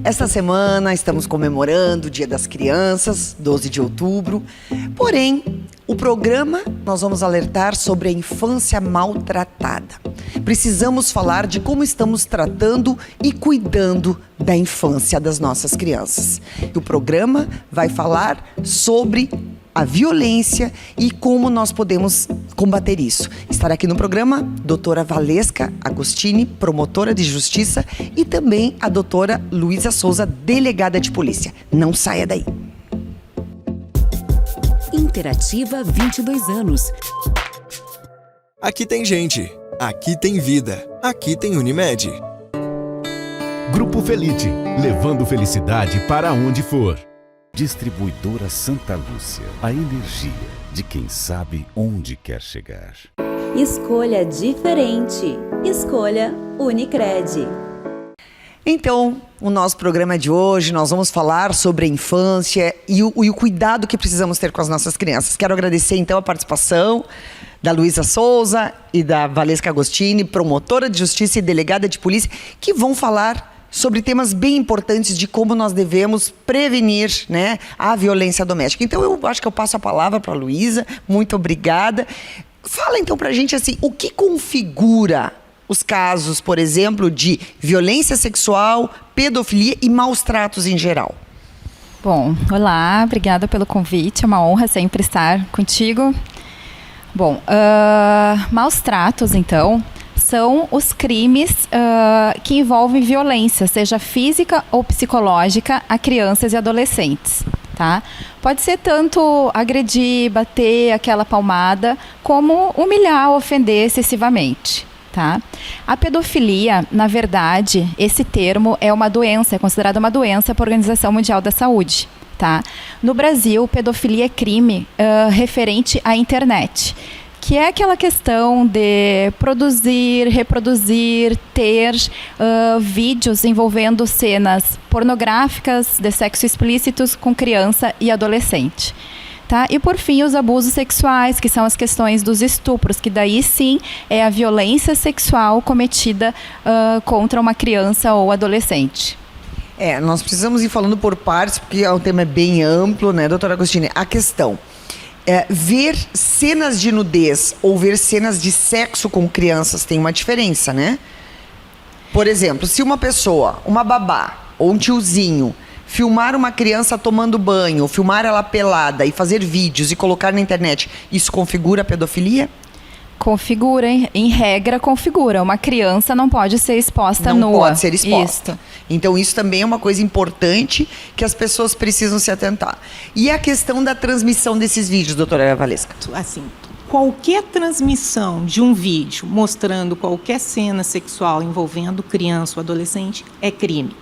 Esta semana estamos comemorando o Dia das Crianças, 12 de outubro. Porém, o programa nós vamos alertar sobre a infância maltratada. Precisamos falar de como estamos tratando e cuidando da infância das nossas crianças. O programa vai falar sobre a violência e como nós podemos combater isso. Estará aqui no programa doutora Valesca Agostini, promotora de justiça, e também a doutora Luísa Souza, delegada de polícia. Não saia daí. Interativa 22 anos. Aqui tem gente, aqui tem vida, aqui tem Unimed. Grupo Felite, levando felicidade para onde for. Distribuidora Santa Lúcia, a energia de quem sabe onde quer chegar. Escolha diferente. Escolha Unicred. Então, o nosso programa de hoje, nós vamos falar sobre a infância e o cuidado que precisamos ter com as nossas crianças. Quero agradecer, então, a participação da Luísa Souza e da Valesca Agostini, promotora de justiça e delegada de polícia, que vão falar sobre temas bem importantes de como nós devemos prevenir, né, a violência doméstica. Então, eu acho que eu passo a palavra para a Luísa. Muito obrigada. Fala, então, para a gente, assim, o que configura os casos, por exemplo, de violência sexual, pedofilia e maus tratos em geral? Bom, olá, obrigada pelo convite, é uma honra sempre estar contigo. Bom, maus tratos, então, são os crimes que envolvem violência, seja física ou psicológica, a crianças e adolescentes. Tá? Pode ser tanto agredir, bater aquela palmada, como humilhar, ofender excessivamente. Tá? A pedofilia, na verdade, esse termo é uma doença, é considerada uma doença pela Organização Mundial da Saúde. Tá? No Brasil, pedofilia é crime referente à internet, que é aquela questão de produzir, reproduzir, ter vídeos envolvendo cenas pornográficas de sexo explícitos com criança e adolescente. Tá? E, por fim, os abusos sexuais, que são as questões dos estupros, que daí sim é a violência sexual cometida contra uma criança ou adolescente. Nós precisamos ir falando por partes, porque o tema é bem amplo, né, doutora Agostini? A questão ver cenas de nudez ou ver cenas de sexo com crianças tem uma diferença, né? Por exemplo, se uma pessoa, uma babá ou um tiozinho, filmar uma criança tomando banho, filmar ela pelada e fazer vídeos e colocar na internet, isso configura pedofilia? Configura, em regra configura. Uma criança não pode ser exposta nua. Não pode ser exposta. Isso. Então isso também é uma coisa importante que as pessoas precisam se atentar. E a questão da transmissão desses vídeos, doutora Valesca? Assim, qualquer transmissão de um vídeo mostrando qualquer cena sexual envolvendo criança ou adolescente é crime.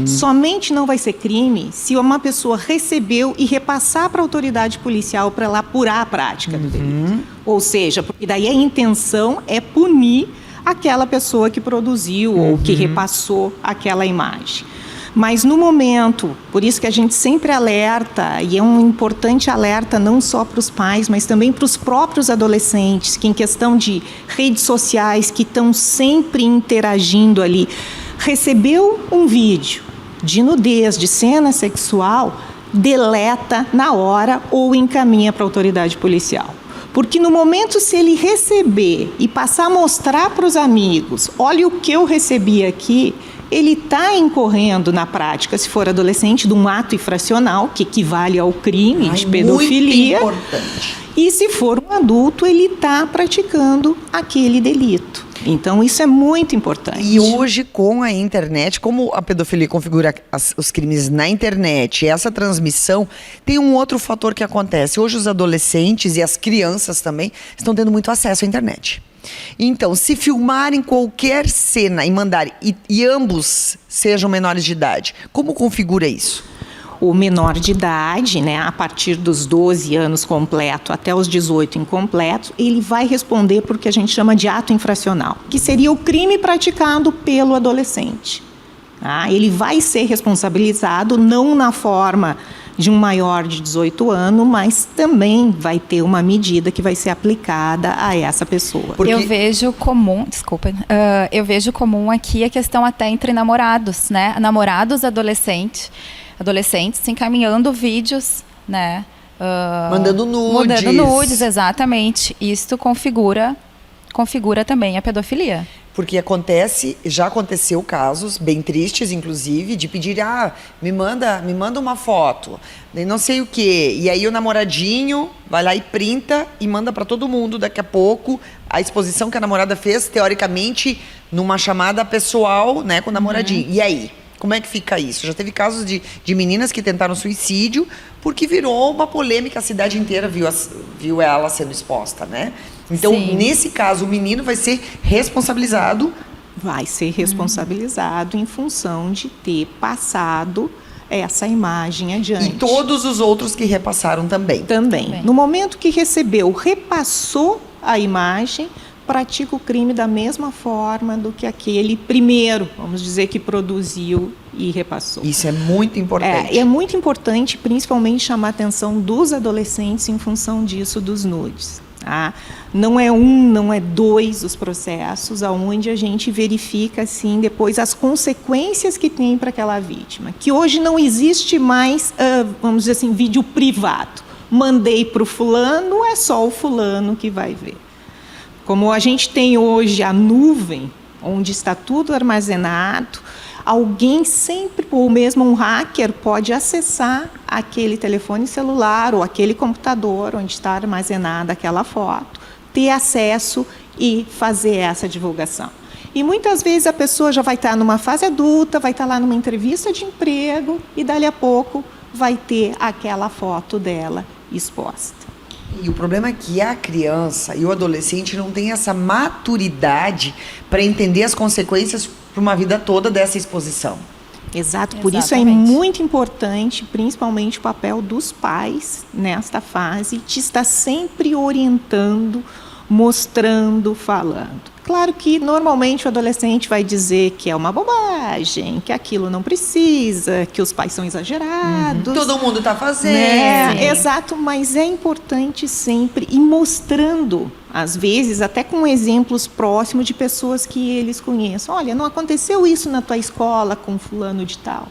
Somente não vai ser crime se uma pessoa recebeu e repassar para a autoridade policial para ela apurar a prática do delito. Ou seja, porque daí a intenção é punir aquela pessoa que produziu ou que repassou aquela imagem. Mas no momento, por isso que a gente sempre alerta, e é um importante alerta não só para os pais, mas também para os próprios adolescentes, que em questão de redes sociais, que estão sempre interagindo ali, recebeu um vídeo de nudez, de cena sexual, deleta na hora ou encaminha para a autoridade policial. Porque no momento, se ele receber e passar a mostrar para os amigos, olha o que eu recebi aqui, ele está incorrendo na prática, se for adolescente, de um ato infracional, que equivale ao crime de pedofilia. Muito importante. E se for um adulto, ele está praticando aquele delito. Então, isso é muito importante. E hoje, com a internet, como a pedofilia configura os crimes na internet, essa transmissão, tem um outro fator que acontece. Hoje, os adolescentes e as crianças também estão tendo muito acesso à internet. Então, se filmarem qualquer cena e mandarem, e ambos sejam menores de idade, como configura isso? O menor de idade, né, a partir dos 12 anos completo até os 18 incompletos, ele vai responder por que a gente chama de ato infracional, que seria o crime praticado pelo adolescente. Ele vai ser responsabilizado não na forma de um maior de 18 anos, mas também vai ter uma medida que vai ser aplicada a essa pessoa. Porque- Eu vejo comum, eu vejo comum aqui a questão até entre namorados, né? Namorados adolescentes se encaminhando vídeos, né? Mandando nudes. Mandando nudes, exatamente. Isto configura também a pedofilia. Porque já aconteceu casos bem tristes, inclusive, de pedir, me manda uma foto, daí não sei o quê. E aí o namoradinho vai lá e printa e manda para todo mundo daqui a pouco a exposição que a namorada fez, teoricamente, numa chamada pessoal, né, com o namoradinho. E aí? Como é que fica isso? Já teve casos de meninas que tentaram suicídio porque virou uma polêmica, a cidade inteira viu ela sendo exposta, né? Então, Sim. nesse caso, o menino vai ser responsabilizado. Vai ser responsabilizado em função de ter passado essa imagem adiante. E todos os outros que repassaram também. Também. No momento que repassou a imagem, pratica o crime da mesma forma do que aquele primeiro, vamos dizer, que produziu e repassou. Isso é muito importante. É muito importante, principalmente, chamar a atenção dos adolescentes em função disso, dos nudes. Tá? Não é não é dois os processos, onde a gente verifica, assim, depois as consequências que tem para aquela vítima. Que hoje não existe mais, vamos dizer assim, vídeo privado. Mandei para o fulano, é só o fulano que vai ver. Como a gente tem hoje a nuvem, onde está tudo armazenado, alguém sempre, ou mesmo um hacker, pode acessar aquele telefone celular ou aquele computador onde está armazenada aquela foto, ter acesso e fazer essa divulgação. E muitas vezes a pessoa já vai estar numa fase adulta, vai estar lá numa entrevista de emprego e dali a pouco vai ter aquela foto dela exposta. E o problema é que a criança e o adolescente não têm essa maturidade para entender as consequências para uma vida toda dessa exposição. Exato, por isso é Exatamente. muito importante, principalmente o papel dos pais nesta fase, de estar sempre orientando, mostrando, falando. Claro que normalmente o adolescente vai dizer que é uma bobagem, que aquilo não precisa, que os pais são exagerados. Todo mundo está fazendo. Né? Exato, mas é importante sempre ir mostrando, às vezes, até com exemplos próximos de pessoas que eles conheçam. Olha, não aconteceu isso na tua escola com fulano de tal.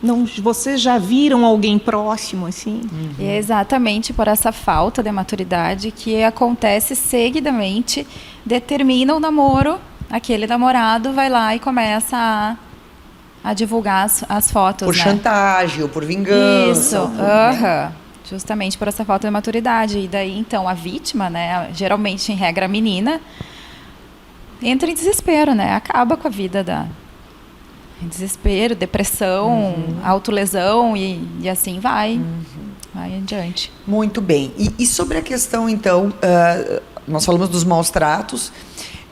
Não, vocês já viram alguém próximo assim? E é exatamente por essa falta de maturidade que acontece seguidamente, determina o namoro, aquele namorado vai lá e começa a divulgar as fotos. Por né? chantagem ou por vingança. Isso, ou por- justamente por essa falta de maturidade. E daí, então, a vítima, né, geralmente, em regra, a menina, entra em desespero, né? Acaba com a vida em desespero, depressão, autolesão e assim vai. Vai adiante. Muito bem. E sobre a questão, então, nós falamos dos maus tratos.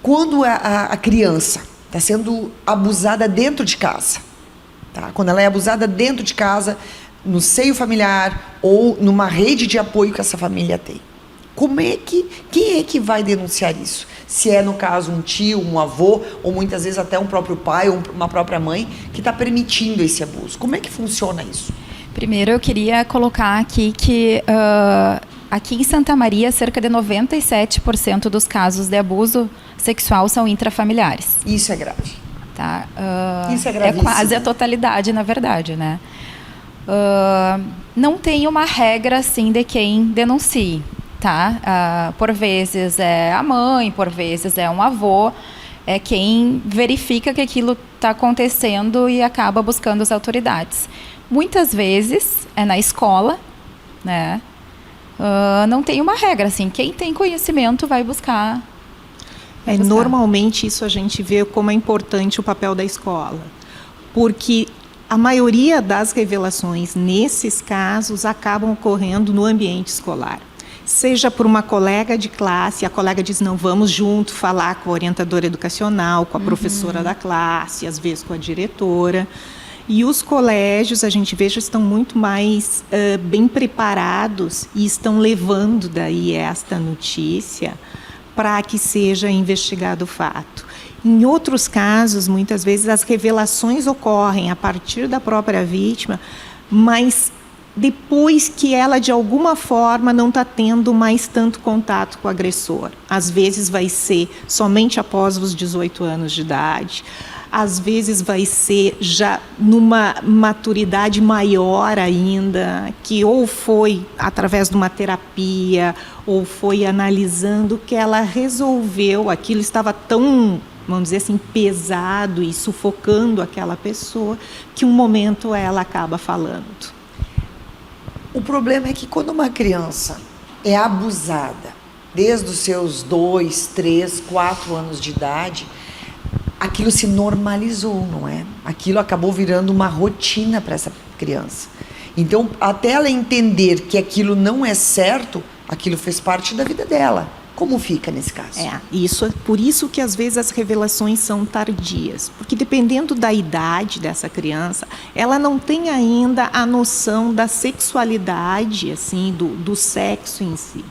Quando a criança está sendo abusada dentro de casa, tá? Quando ela é abusada dentro de casa, no seio familiar ou numa rede de apoio que essa família tem, quem é que vai denunciar isso? Se é, no caso, um tio, um avô, ou muitas vezes até um próprio pai ou uma própria mãe que está permitindo esse abuso. Como é que funciona isso? Primeiro, eu queria colocar aqui que aqui em Santa Maria, cerca de 97% dos casos de abuso sexual são intrafamiliares. Isso é grave. Tá? Isso é É gravíssimo. quase a totalidade, na verdade, né? Não tem uma regra, assim, de quem denuncie, tá? Por vezes é a mãe, por vezes é um avô, é quem verifica que aquilo está acontecendo e acaba buscando as autoridades. Muitas vezes é na escola, né? Não tem uma regra, assim, quem tem conhecimento vai buscar. Normalmente isso a gente vê como é importante o papel da escola, porque a maioria das revelações nesses casos acabam ocorrendo no ambiente escolar. Seja por uma colega de classe, a colega diz, não, vamos junto falar com a orientadora educacional, com a professora da classe, às vezes com a diretora. E os colégios, a gente vê, já estão muito mais bem preparados e estão levando daí esta notícia para que seja investigado o fato. Em outros casos, muitas vezes, as revelações ocorrem a partir da própria vítima, mas depois que ela, de alguma forma, não está tendo mais tanto contato com o agressor. Às vezes vai ser somente após os 18 anos de idade, às vezes vai ser já numa maturidade maior ainda, que ou foi através de uma terapia, ou foi analisando que ela resolveu, aquilo estava tão, vamos dizer assim, pesado e sufocando aquela pessoa, que um momento ela acaba falando. O problema é que quando uma criança é abusada, desde os seus 2, 3, 4 anos de idade, aquilo se normalizou, não é? Aquilo acabou virando uma rotina para essa criança. Então, até ela entender que aquilo não é certo, aquilo fez parte da vida dela. Como fica nesse caso? Por isso que às vezes as revelações são tardias, porque dependendo da idade dessa criança, ela não tem ainda a noção da sexualidade, assim, do sexo em si.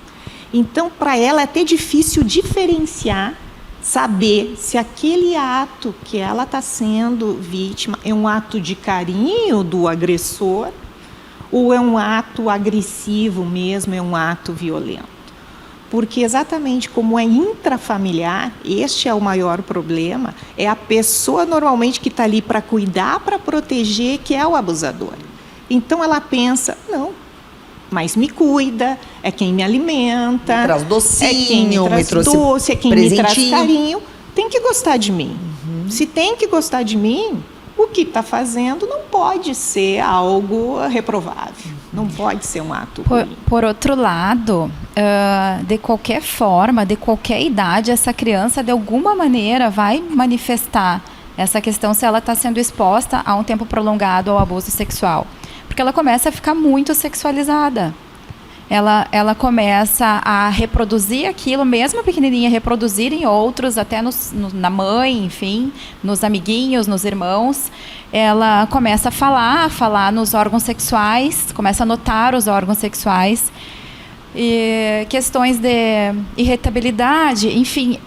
Então, para ela é até difícil diferenciar, saber se aquele ato que ela está sendo vítima é um ato de carinho do agressor ou é um ato agressivo mesmo, é um ato violento. Porque exatamente como é intrafamiliar, este é o maior problema, é a pessoa normalmente que está ali para cuidar, para proteger, que é o abusador. Então ela pensa, não, mas me cuida, é quem me alimenta, me traz docinho, é quem me traz doce, é quem me traz carinho, tem que gostar de mim. Se tem que gostar de mim, o que está fazendo não pode ser algo reprovável, não pode ser um ato ruim. Por outro lado, de qualquer forma, de qualquer idade, essa criança de alguma maneira vai manifestar essa questão se ela está sendo exposta a um tempo prolongado ao abuso sexual. Porque ela começa a ficar muito sexualizada. Ela começa a reproduzir aquilo, mesmo pequenininha, reproduzir em outros, até na mãe, enfim, nos amiguinhos, nos irmãos. Ela começa a falar nos órgãos sexuais, começa a notar os órgãos sexuais. E questões de irritabilidade, enfim,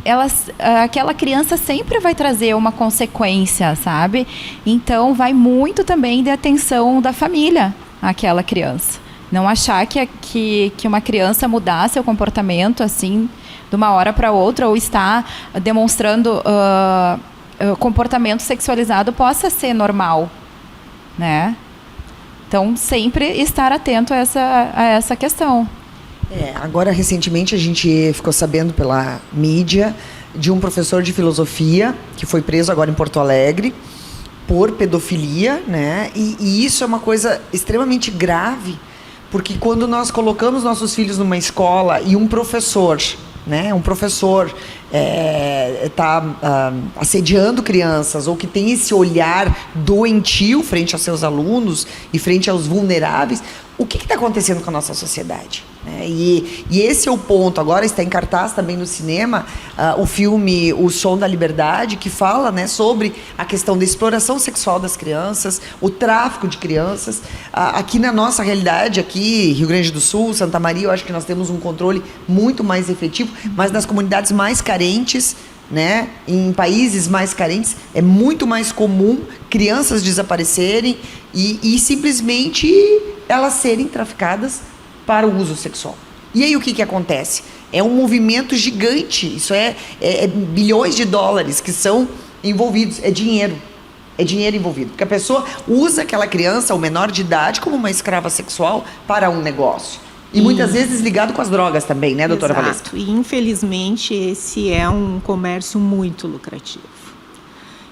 aquela criança sempre vai trazer uma consequência, sabe? Então, vai muito também de atenção da família àquela criança. Não achar que uma criança mudar seu comportamento assim de uma hora para outra ou está demonstrando comportamento sexualizado possa ser normal, né? Então, sempre estar atento a essa questão. Agora, recentemente, a gente ficou sabendo pela mídia de um professor de filosofia que foi preso agora em Porto Alegre por pedofilia, né? E isso é uma coisa extremamente grave, porque quando nós colocamos nossos filhos numa escola e um professor está assediando crianças ou que tem esse olhar doentio frente aos seus alunos e frente aos vulneráveis, o que está acontecendo com a nossa sociedade? E esse é o ponto. Agora está em cartaz também no cinema o filme O Som da Liberdade, que fala, né, sobre a questão da exploração sexual das crianças, o tráfico de crianças. Aqui na nossa realidade, aqui Rio Grande do Sul, Santa Maria, eu acho que nós temos um controle muito mais efetivo, mas nas comunidades mais carentes, né, em países mais carentes, é muito mais comum crianças desaparecerem e simplesmente elas serem traficadas para o uso sexual. E aí o que acontece? É um movimento gigante, isso é bilhões de dólares que são envolvidos, é dinheiro envolvido, porque a pessoa usa aquela criança, ou menor de idade, como uma escrava sexual para um negócio. E muitas vezes ligado com as drogas também, né, doutora Valesca? Exato, e infelizmente esse é um comércio muito lucrativo.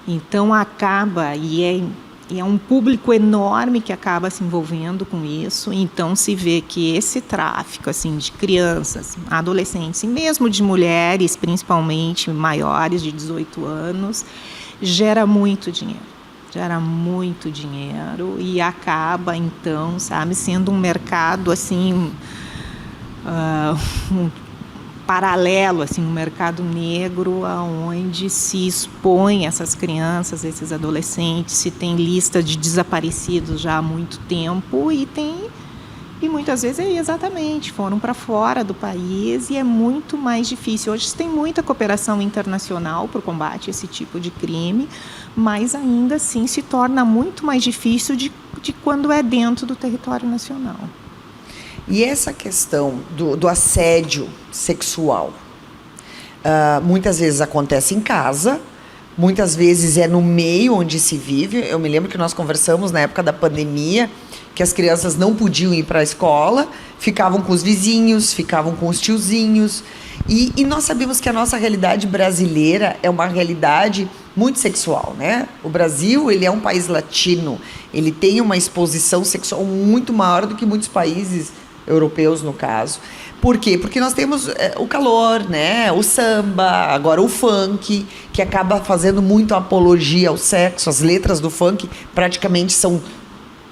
Então acaba, e é um público enorme que acaba se envolvendo com isso, então se vê que esse tráfico assim, de crianças, adolescentes e mesmo de mulheres, principalmente maiores de 18 anos, gera muito dinheiro e acaba então, sabe, sendo um mercado assim, paralelo, assim, um mercado negro onde se expõe essas crianças, esses adolescentes, se tem lista de desaparecidos já há muito tempo e muitas vezes exatamente, foram para fora do país e é muito mais difícil. Hoje tem muita cooperação internacional para o combate a esse tipo de crime, mas ainda assim se torna muito mais difícil de de quando é dentro do território nacional. E essa questão do assédio sexual, muitas vezes acontece em casa, muitas vezes é no meio onde se vive. Eu me lembro que nós conversamos na época da pandemia, que as crianças não podiam ir para a escola, ficavam com os vizinhos, ficavam com os tiozinhos. E nós sabemos que a nossa realidade brasileira é uma realidade muito sexual, né? O Brasil, ele é um país latino, ele tem uma exposição sexual muito maior do que muitos países europeus, no caso. Por quê? Porque nós temos o calor, né? O samba, agora o funk, que acaba fazendo muito apologia ao sexo. As letras do funk praticamente são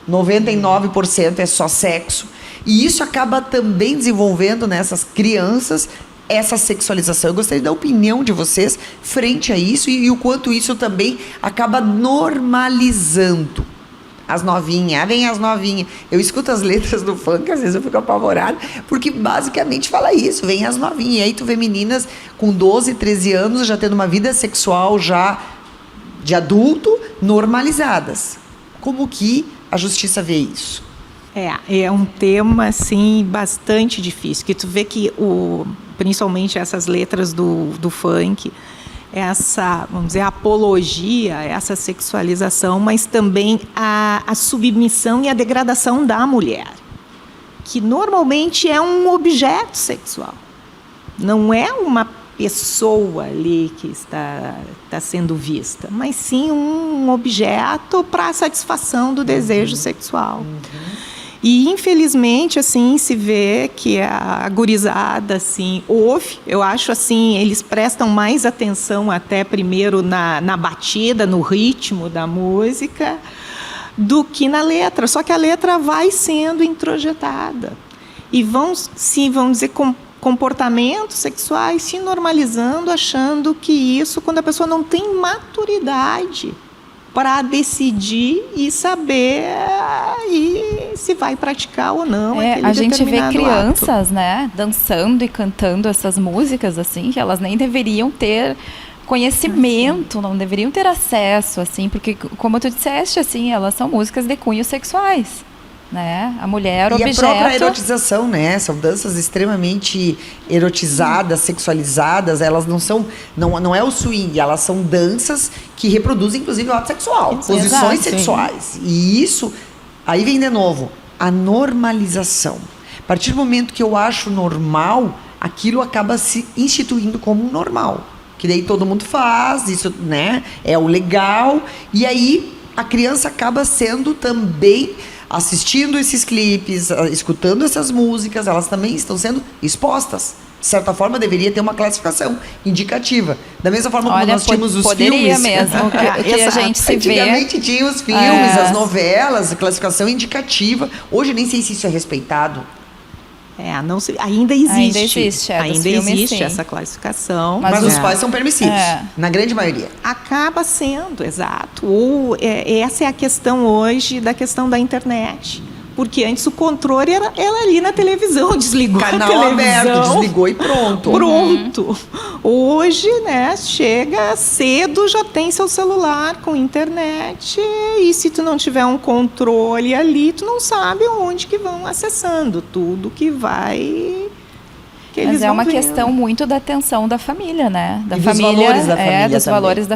99% é só sexo. E isso acaba também desenvolvendo nessas crianças essa sexualização. Eu gostaria da opinião de vocês frente a isso e o quanto isso também acaba normalizando. As novinhas, vem as novinhas. Eu escuto as letras do funk, às vezes eu fico apavorada, porque basicamente fala isso, vem as novinhas. E aí tu vê meninas com 12, 13 anos já tendo uma vida sexual já de adulto, normalizadas. Como que a justiça vê isso? É um tema, assim, bastante difícil, que tu vê que, principalmente essas letras do funk, essa, vamos dizer, apologia, essa sexualização, mas também a submissão e a degradação da mulher, que normalmente é um objeto sexual, não é uma pessoa ali que está sendo vista, mas sim um objeto para a satisfação do desejo sexual. E, infelizmente, assim, se vê que a gurizada, assim, ouve. Eu acho, assim, eles prestam mais atenção até primeiro na batida, no ritmo da música, do que na letra. Só que a letra vai sendo introjetada. E vão dizer, comportamentos sexuais se normalizando, achando que isso, quando a pessoa não tem maturidade para decidir e saber se vai praticar ou não aquele a gente vê crianças, ato, né, dançando e cantando essas músicas, assim, que elas nem deveriam ter conhecimento, não deveriam ter acesso, assim, porque, como tu disseste, assim, elas são músicas de cunho sexuais, né? A mulher, e objeto... a própria erotização, né? São danças extremamente erotizadas, sexualizadas. Elas não é o swing, elas são danças que reproduzem, inclusive, o ato sexual, posições sexuais. E isso, aí vem de novo, a normalização. A partir do momento que eu acho normal, aquilo acaba se instituindo como normal. Que daí todo mundo faz, isso, né? É o legal. E aí a criança acaba sendo também... assistindo esses clipes, escutando essas músicas, elas também estão sendo expostas. De certa forma, deveria ter uma classificação indicativa. Da mesma forma como nós tínhamos os filmes. Mesmo, que a gente se vê. Antigamente tinha os filmes, as novelas, a classificação indicativa. Hoje nem sei se isso é respeitado. Não sei, ainda existe. Ainda existe essa classificação. Mas os pais são permissivos, na grande maioria. Acaba sendo, exato. Ou essa é a questão hoje da questão da internet. Porque antes o controle era ali na televisão, desligou canal a televisão. Aberto, desligou e pronto. Pronto. Hoje, né, chega cedo, já tem seu celular com internet, e se tu não tiver um controle ali, tu não sabe onde que vão acessando tudo que vai... Mas é uma questão muito da atenção da família, né? Da família, dos valores da família dos também. Valores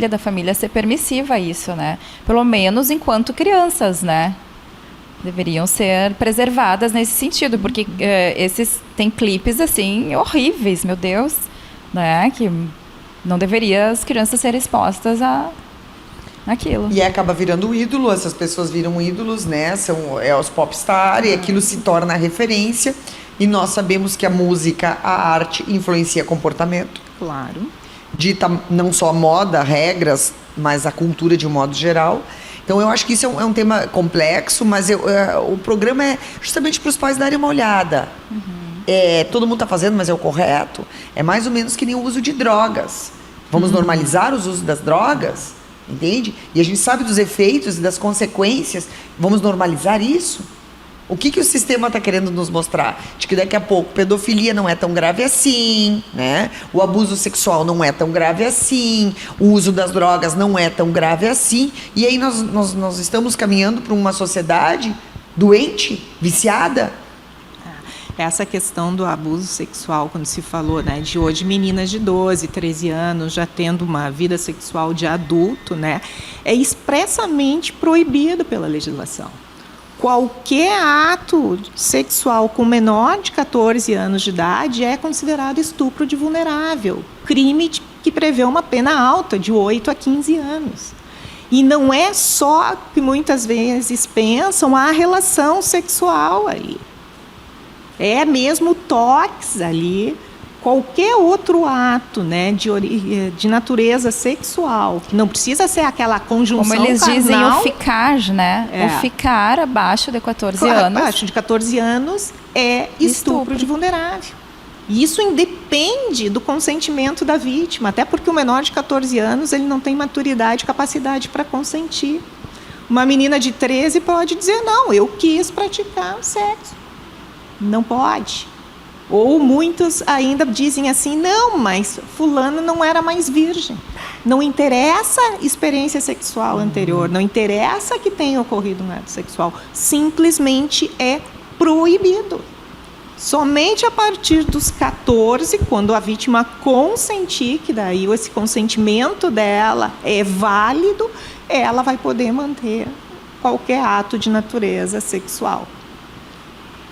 da família ser permissiva a isso, né? Pelo menos enquanto crianças, né? Deveriam ser preservadas nesse sentido, porque tem clipes, assim, horríveis, meu Deus, né? Que não deveria as crianças serem expostas àquilo. E acaba virando ídolo, essas pessoas viram ídolos, né? É os popstar, e aquilo se torna referência. E nós sabemos que a música, a arte, influencia comportamento. Claro. Dita não só a moda, regras, mas a cultura de um modo geral. Então, eu acho que isso é um tema complexo, mas o programa é justamente para os pais darem uma olhada. Todo mundo está fazendo, mas é o correto. É mais ou menos que nem o uso de drogas. Vamos normalizar os usos das drogas, entende? E a gente sabe dos efeitos e das consequências. Vamos normalizar isso? O que o sistema está querendo nos mostrar? De que daqui a pouco pedofilia não é tão grave assim, né? O abuso sexual não é tão grave assim, o uso das drogas não é tão grave assim. E aí nós estamos caminhando para uma sociedade doente, viciada. Essa questão do abuso sexual, quando se falou, né, de hoje meninas de 12, 13 anos já tendo uma vida sexual de adulto, né, é expressamente proibido pela legislação. Qualquer ato sexual com menor de 14 anos de idade é considerado estupro de vulnerável, crime que prevê uma pena alta de 8 a 15 anos. E não é só que muitas vezes pensam a relação sexual ali. É mesmo toques ali, qualquer outro ato, né, de natureza sexual, que não precisa ser aquela conjunção carnal. Como eles dizem, o ficar, né? É. O ficar abaixo de 14 claro, anos. Abaixo de 14 anos é estupro de vulnerável. E isso independe do consentimento da vítima, até porque o menor de 14 anos ele não tem maturidade e capacidade para consentir. Uma menina de 13 pode dizer, não, eu quis praticar o sexo. Não pode. Ou muitos ainda dizem assim, não, mas fulano não era mais virgem. Não interessa a experiência sexual anterior, não interessa que tenha ocorrido um ato sexual. Simplesmente é proibido. Somente a partir dos 14, quando a vítima consentir, que daí esse consentimento dela é válido, ela vai poder manter qualquer ato de natureza sexual.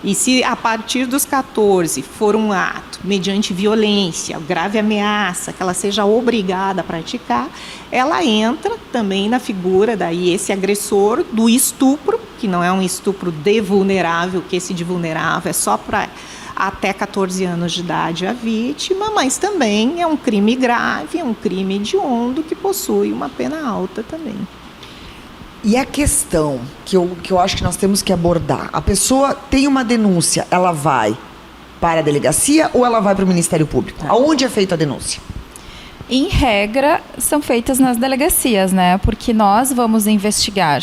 E se a partir dos 14 for um ato mediante violência, grave ameaça, que ela seja obrigada a praticar, ela entra também na figura daí esse agressor do estupro, que não é um estupro de vulnerável, que esse de vulnerável é só para até 14 anos de idade a vítima, mas também é um crime grave, é um crime hediondo que possui uma pena alta também. E a questão que eu acho que nós temos que abordar, a pessoa tem uma denúncia, ela vai para a delegacia ou ela vai para o Ministério Público? Aonde é feita a denúncia? Em regra, são feitas nas delegacias, né? Porque nós vamos investigar.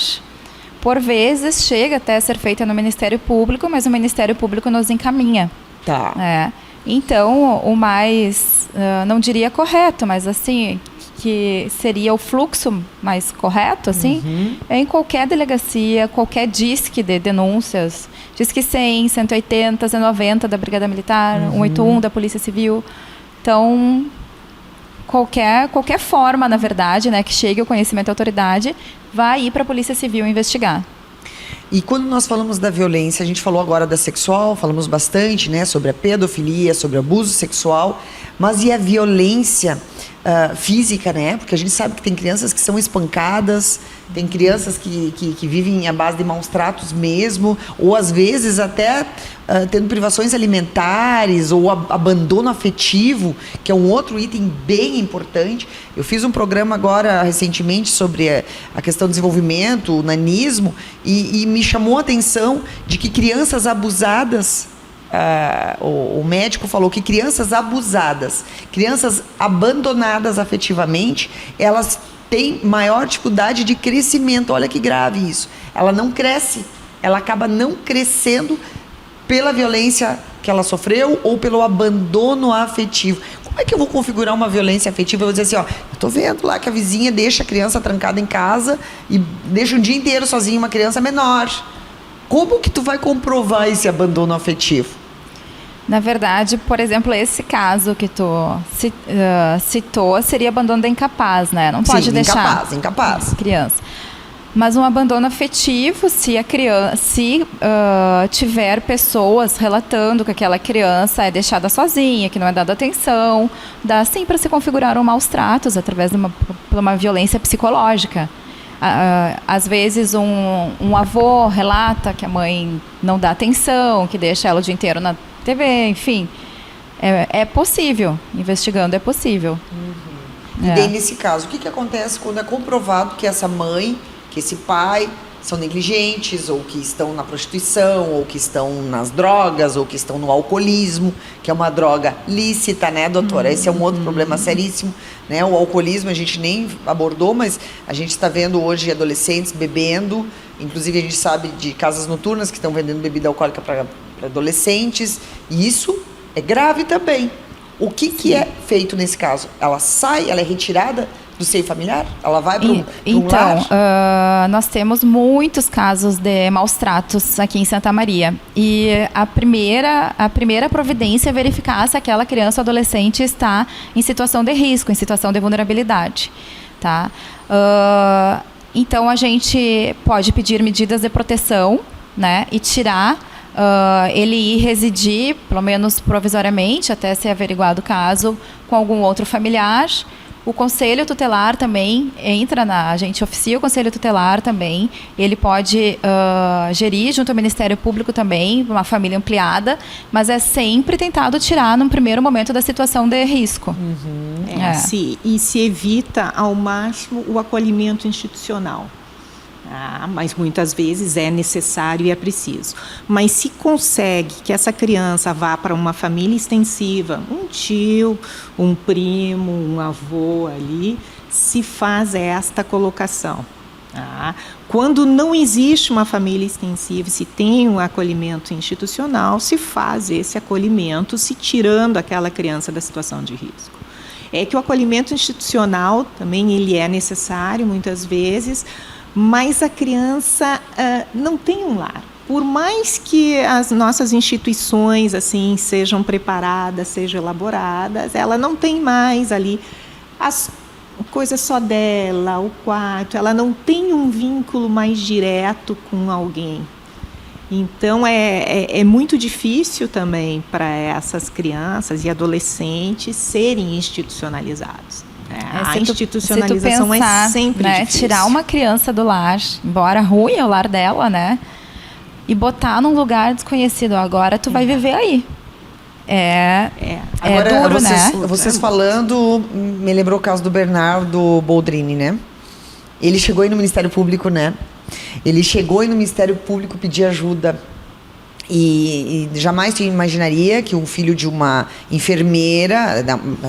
Por vezes, chega até a ser feita no Ministério Público, mas o Ministério Público nos encaminha. Tá. Então, o mais, não diria correto, mas assim, que seria o fluxo mais correto, assim, é em qualquer delegacia, qualquer disque de denúncias, disque 100, 180, 90 da Brigada Militar, 181 da Polícia Civil. Então, qualquer forma, na verdade, né, que chegue ao conhecimento da autoridade, vai ir para a Polícia Civil investigar. E quando nós falamos da violência, a gente falou agora da sexual, falamos bastante, né, sobre a pedofilia, sobre o abuso sexual, mas e a violência física, né? Porque a gente sabe que tem crianças que são espancadas, tem crianças que vivem à base de maus tratos mesmo, ou às vezes até tendo privações alimentares ou abandono afetivo, que é um outro item bem importante. Eu fiz um programa agora recentemente sobre a questão do desenvolvimento, o nanismo, e me chamou a atenção de que crianças abusadas, o médico falou que crianças abusadas, crianças abandonadas afetivamente, elas têm maior dificuldade de crescimento. Olha que grave isso. Ela não cresce, ela acaba não crescendo pela violência que ela sofreu ou pelo abandono afetivo. Como é que eu vou configurar uma violência afetiva? Eu vou dizer assim, eu tô vendo lá que a vizinha deixa a criança trancada em casa e deixa um dia inteiro sozinha uma criança menor. Como que tu vai comprovar esse abandono afetivo? Na verdade, por exemplo, esse caso que tu citou seria abandono da incapaz, né? Não pode deixar incapaz. Criança. Mas um abandono afetivo, se a criança, tiver pessoas relatando que aquela criança é deixada sozinha, que não é dada atenção, dá sim para se configurar maus tratos através de uma violência psicológica. Às vezes um avô relata que a mãe não dá atenção, que deixa ela o dia inteiro na TV, enfim. É possível, investigando é possível. E daí, nesse caso, o que acontece quando é comprovado que essa mãe, que esse pai são negligentes, ou que estão na prostituição, ou que estão nas drogas, ou que estão no alcoolismo, que é uma droga lícita, né, doutora? Esse é um outro problema seríssimo, né? O alcoolismo a gente nem abordou, mas a gente está vendo hoje adolescentes bebendo Inclusive, a gente sabe de casas noturnas que estão vendendo bebida alcoólica para adolescentes. E isso é grave também. O que é feito nesse caso? Ela sai, ela é retirada do seio familiar? Ela vai para um lar? Então, nós temos muitos casos de maus tratos aqui em Santa Maria. E a primeira providência é verificar se aquela criança ou adolescente está em situação de risco, em situação de vulnerabilidade. Tá? Então, a gente pode pedir medidas de proteção, né, e tirar ele ir residir, pelo menos provisoriamente, até ser averiguado o caso, com algum outro familiar. O Conselho Tutelar também a gente oficia o Conselho Tutelar também. Ele pode gerir junto ao Ministério Público também, uma família ampliada, mas é sempre tentado tirar num primeiro momento da situação de risco. E se evita ao máximo o acolhimento institucional. Mas muitas vezes é necessário e é preciso. Mas se consegue que essa criança vá para uma família extensiva, um tio, um primo, um avô ali, se faz esta colocação. Quando não existe uma família extensiva, se tem um acolhimento institucional, se faz esse acolhimento, se tirando aquela criança da situação de risco. É que o acolhimento institucional também ele é necessário muitas vezes, mas a criança não tem um lar. Por mais que as nossas instituições assim sejam preparadas, sejam elaboradas, ela não tem mais ali as coisas só dela, o quarto, ela não tem um vínculo mais direto com alguém. Então, é muito difícil também para essas crianças e adolescentes serem institucionalizados. A institucionalização pensar, é sempre difícil. Tirar uma criança do lar, embora ruim é o lar dela, né? E botar num lugar desconhecido. Agora tu vai viver aí. Agora, duro, né? Vocês falando, me lembrou o caso do Bernardo Boldrini, né? Ele chegou aí no Ministério Público, né? Ele chegou aí no Ministério Público pedir ajuda. E jamais imaginaria que um filho de uma enfermeira,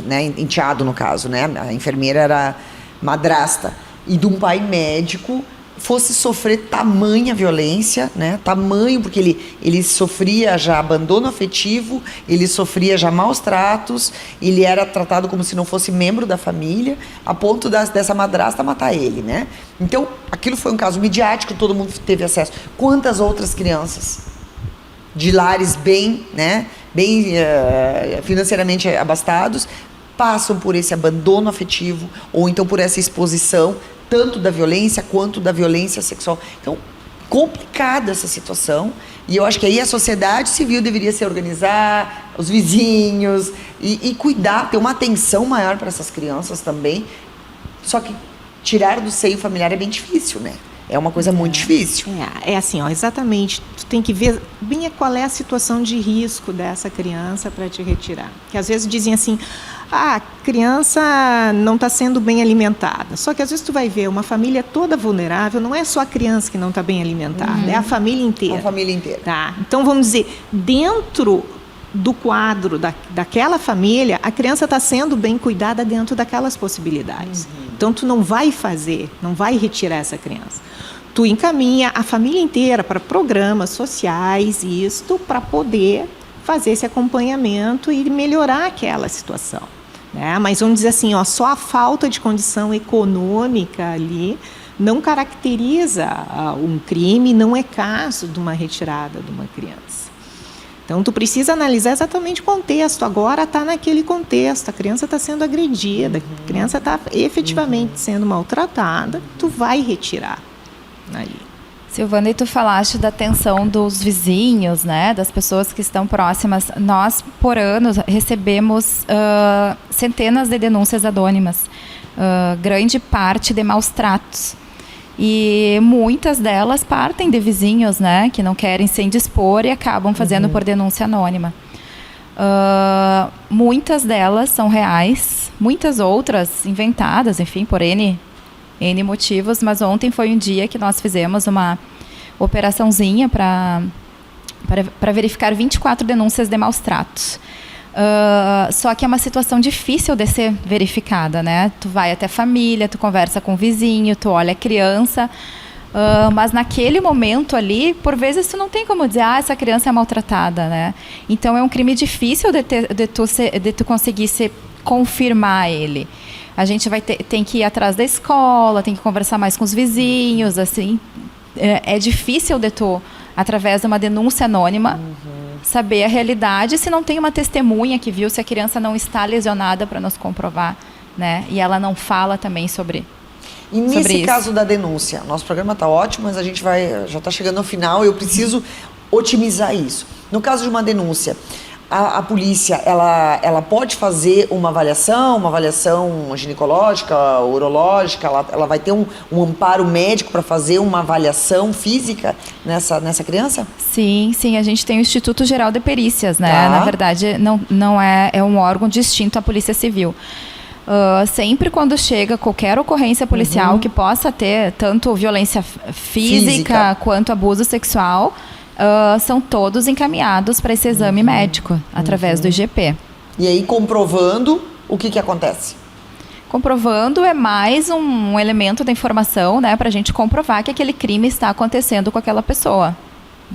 né, enteado no caso, né, a enfermeira era madrasta, e de um pai médico fosse sofrer tamanha violência, né, tamanho, porque ele sofria já abandono afetivo, ele sofria já maus tratos, ele era tratado como se não fosse membro da família, a ponto dessa madrasta matar ele, né. Então, aquilo foi um caso midiático, todo mundo teve acesso. Quantas outras crianças de lares bem financeiramente abastados, passam por esse abandono afetivo ou então por essa exposição, tanto da violência quanto da violência sexual. Então, complicada essa situação, e eu acho que aí a sociedade civil deveria se organizar, os vizinhos, e cuidar, ter uma atenção maior para essas crianças também. Só que tirar do seio familiar é bem difícil, né? É uma coisa muito difícil. É assim, exatamente. Tu tem que ver bem qual é a situação de risco dessa criança para te retirar. Que às vezes dizem assim, a criança não está sendo bem alimentada. Só que às vezes tu vai ver uma família toda vulnerável, não é só a criança que não está bem alimentada, é a família inteira. A família inteira. Tá? Então vamos dizer, dentro do quadro daquela família, a criança está sendo bem cuidada dentro daquelas possibilidades. Então, tu não vai retirar essa criança. Tu encaminha a família inteira para programas sociais, para poder fazer esse acompanhamento e melhorar aquela situação. Né? Mas vamos dizer assim, só a falta de condição econômica ali não caracteriza um crime, não é caso de uma retirada de uma criança. Então, tu precisa analisar exatamente o contexto. Agora está naquele contexto, a criança está sendo agredida, a criança está efetivamente sendo maltratada, tu vai retirar ali. Silvana, e tu falaste da atenção dos vizinhos, né, das pessoas que estão próximas. Nós, por ano, recebemos centenas de denúncias anônimas, grande parte de maus tratos. E muitas delas partem de vizinhos, né, que não querem se indispor e acabam fazendo por denúncia anônima. Muitas delas são reais, muitas outras inventadas, enfim, por N motivos, mas ontem foi um dia que nós fizemos uma operaçãozinha para verificar 24 denúncias de maus tratos. Só que é uma situação difícil de ser verificada, né? Tu vai até a família, tu conversa com o vizinho, tu olha a criança, Mas naquele momento ali, por vezes tu não tem como dizer, essa criança é maltratada, né? Então é um crime difícil de tu conseguir confirmar ele. A gente tem que ir atrás da escola, tem que conversar mais com os vizinhos, assim. É difícil de tu, através de uma denúncia anônima, saber a realidade se não tem uma testemunha que viu, se a criança não está lesionada para nos comprovar, né? E ela não fala também sobre E nesse isso. caso da denúncia, nosso programa está ótimo, mas a gente já está chegando ao final e eu preciso otimizar isso. No caso de uma denúncia, a polícia, ela pode fazer uma avaliação ginecológica, urológica, ela vai ter um amparo médico para fazer uma avaliação física nessa criança? Sim, a gente tem o Instituto Geral de Perícias, né? Tá. Na verdade, não é um órgão distinto à Polícia Civil. Sempre quando chega qualquer ocorrência policial que possa ter tanto violência física quanto abuso sexual, são todos encaminhados para esse exame médico, através do IGP. E aí, comprovando, o que acontece? Comprovando é mais um elemento da informação, né, para a gente comprovar que aquele crime está acontecendo com aquela pessoa.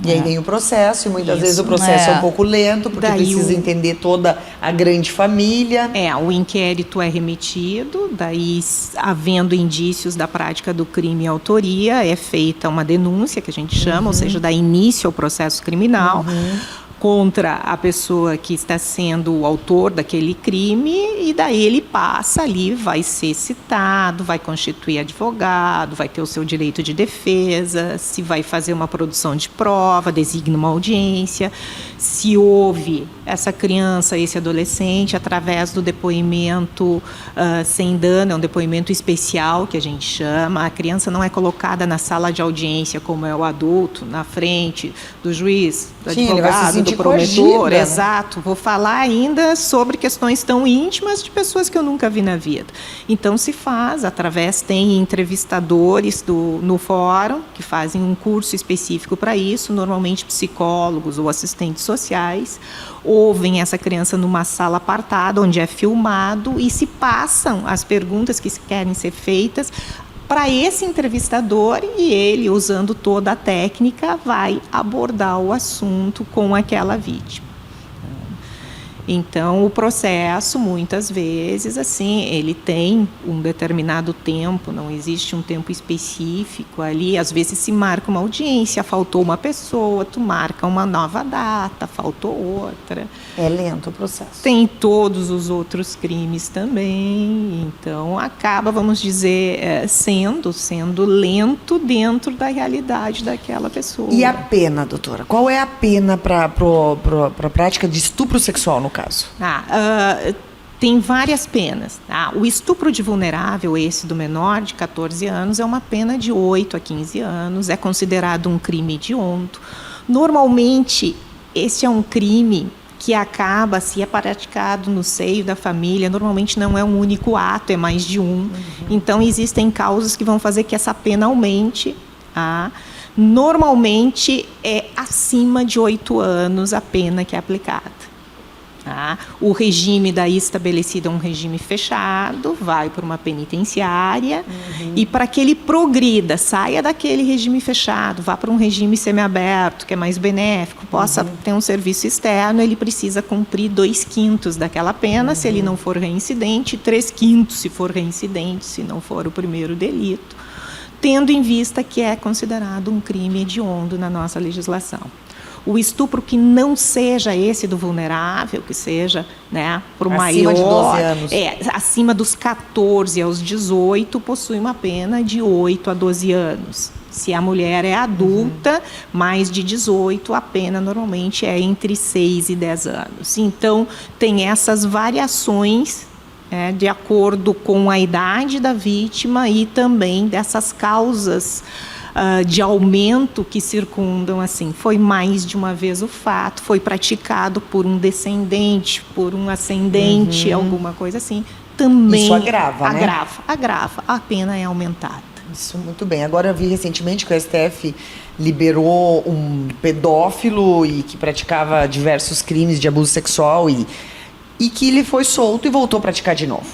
E aí vem o processo, e muitas vezes o Isso. processo é um pouco lento, porque Daí precisa entender toda a grande família. O inquérito é remetido, daí, havendo indícios da prática do crime e autoria, é feita uma denúncia, que a gente chama, ou seja, dá início ao processo criminal contra a pessoa que está sendo o autor daquele crime, e daí ele passa ali, vai ser citado, vai constituir advogado, vai ter o seu direito de defesa, se vai fazer uma produção de prova, designa uma audiência, se houve essa criança, esse adolescente, através do depoimento sem dano, é um depoimento especial que a gente chama, a criança não é colocada na sala de audiência como é o adulto, na frente do juiz, do advogado, do promotor, né? Exato. Vou falar ainda sobre questões tão íntimas de pessoas que eu nunca vi na vida. Então se faz, tem entrevistadores no fórum que fazem um curso específico para isso, normalmente psicólogos ou assistentes sociais, ouvem essa criança numa sala apartada, onde é filmado, e se passam as perguntas que querem ser feitas para esse entrevistador, e ele, usando toda a técnica, vai abordar o assunto com aquela vítima. Então, o processo, muitas vezes, assim, ele tem um determinado tempo, não existe um tempo específico ali. Às vezes se marca uma audiência, faltou uma pessoa, tu marca uma nova data, faltou outra. É lento o processo. Tem todos os outros crimes também, então acaba, vamos dizer, sendo lento dentro da realidade daquela pessoa. E a pena, doutora? Qual é a pena para a prática de estupro sexual, no caso? Tem várias penas. O estupro de vulnerável, esse do menor de 14 anos, é uma pena de 8 a 15 anos, é considerado um crime hediondo. Normalmente, esse é um crime que acaba, se é praticado no seio da família, normalmente não é um único ato, é mais de um. Então, existem causas que vão fazer que essa pena aumente. Normalmente, é acima de 8 anos a pena que é aplicada. O regime daí estabelecido é um regime fechado, vai para uma penitenciária, e para que ele progrida, saia daquele regime fechado, vá para um regime semiaberto, que é mais benéfico, possa ter um serviço externo, ele precisa cumprir 2/5 daquela pena, se ele não for reincidente, 3/5 se for reincidente, se não for o primeiro delito, tendo em vista que é considerado um crime hediondo na nossa legislação. O estupro que não seja esse do vulnerável, que seja, por maior... Acima de 12 anos. Acima dos 14 aos 18, possui uma pena de 8 a 12 anos. Se a mulher é adulta, mais de 18, a pena normalmente é entre 6 e 10 anos. Então, tem essas variações de acordo com a idade da vítima e também dessas causas de aumento que circundam, assim, foi mais de uma vez o fato, foi praticado por um descendente, por um ascendente, alguma coisa assim, também... Isso agrava, né? Agrava, a pena é aumentada. Isso, muito bem. Agora eu vi recentemente que o STF liberou um pedófilo e que praticava diversos crimes de abuso sexual e que ele foi solto e voltou a praticar de novo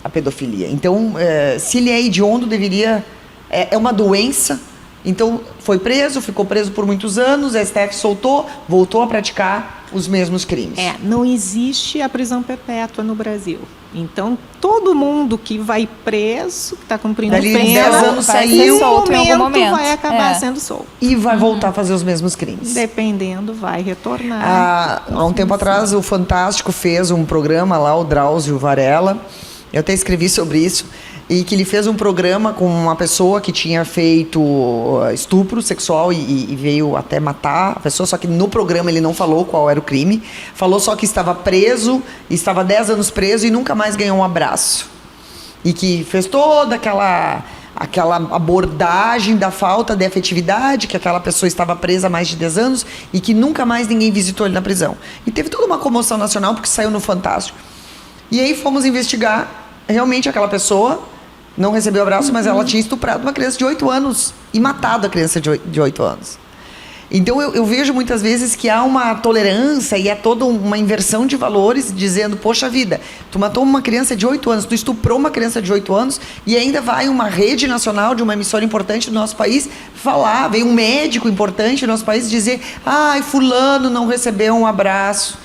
a pedofilia. Então, se ele é hediondo, deveria... É uma doença Então, foi preso, ficou preso por muitos anos, a STF soltou, voltou a praticar os mesmos crimes. Não existe a prisão perpétua no Brasil. Então, todo mundo que vai preso, que está cumprindo Dali pena, 10 anos vai saiu, ser solto em algum momento. vai acabar sendo solto. e vai voltar a fazer os mesmos crimes. Dependendo, vai retornar. Há um tempo atrás, o Fantástico fez um programa lá, o Drauzio Varela, eu até escrevi sobre isso, e que ele fez um programa com uma pessoa que tinha feito estupro sexual e veio até matar a pessoa, só que no programa ele não falou qual era o crime, falou só que estava preso, estava 10 anos preso e nunca mais ganhou um abraço. E que fez toda aquela abordagem da falta de afetividade, que aquela pessoa estava presa há mais de 10 anos e que nunca mais ninguém visitou ele na prisão. E teve toda uma comoção nacional porque saiu no Fantástico. E aí fomos investigar, realmente aquela pessoa não recebeu abraço, mas ela tinha estuprado uma criança de 8 anos e matado a criança de 8 anos. Então eu vejo muitas vezes que há uma tolerância e é toda uma inversão de valores, dizendo, poxa vida, tu matou uma criança de 8 anos, tu estuprou uma criança de 8 anos e ainda vai uma rede nacional de uma emissora importante do nosso país falar, vem um médico importante do nosso país dizer, ai, fulano não recebeu um abraço.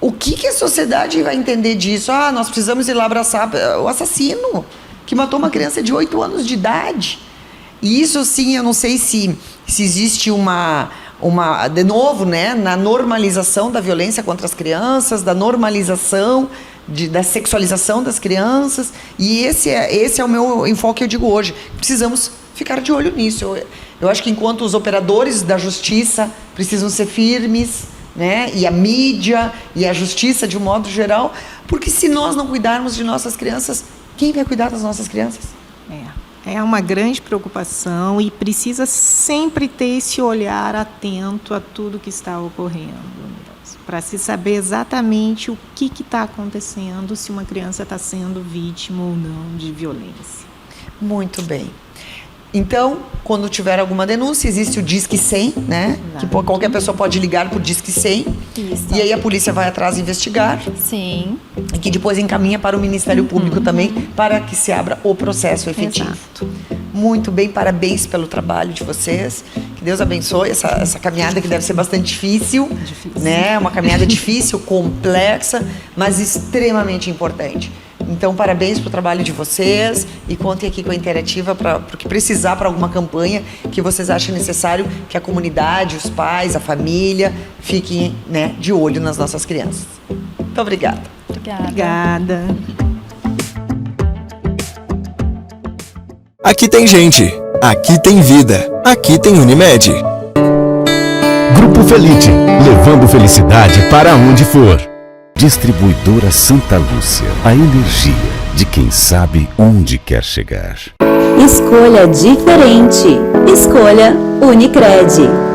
O que a sociedade vai entender disso? Nós precisamos ir lá abraçar o assassino que matou uma criança de 8 anos de idade. E isso, sim, eu não sei se existe de novo, né, na normalização da violência contra as crianças, da normalização da sexualização das crianças. E esse é o meu enfoque, eu digo hoje. Precisamos ficar de olho nisso. Eu acho que enquanto os operadores da justiça precisam ser firmes, né, e a mídia e a justiça de um modo geral, porque se nós não cuidarmos de nossas crianças, quem vai cuidar das nossas crianças? É uma grande preocupação e precisa sempre ter esse olhar atento a tudo que está ocorrendo, para se saber exatamente o que está acontecendo, se uma criança está sendo vítima ou não de violência. Muito bem. Então, quando tiver alguma denúncia, existe o Disque 100, né? Exato. Que qualquer pessoa pode ligar por Disque 100. Isso. E aí a polícia vai atrás investigar. Sim. E que depois encaminha para o Ministério Público também, para que se abra o processo efetivo. Exato. Muito bem, parabéns pelo trabalho de vocês. Que Deus abençoe essa caminhada que deve ser bastante difícil. Né? Uma caminhada difícil, complexa, mas extremamente importante. Então, parabéns pelo trabalho de vocês e contem aqui com a Interativa para o que precisar para alguma campanha que vocês achem necessário que a comunidade, os pais, a família fiquem, né, de olho nas nossas crianças. Muito obrigada. Obrigada. Aqui tem gente, aqui tem vida, aqui tem Unimed. Grupo Felite, levando felicidade para onde for. Distribuidora Santa Lúcia, a energia de quem sabe onde quer chegar. Escolha diferente. Escolha Unicred.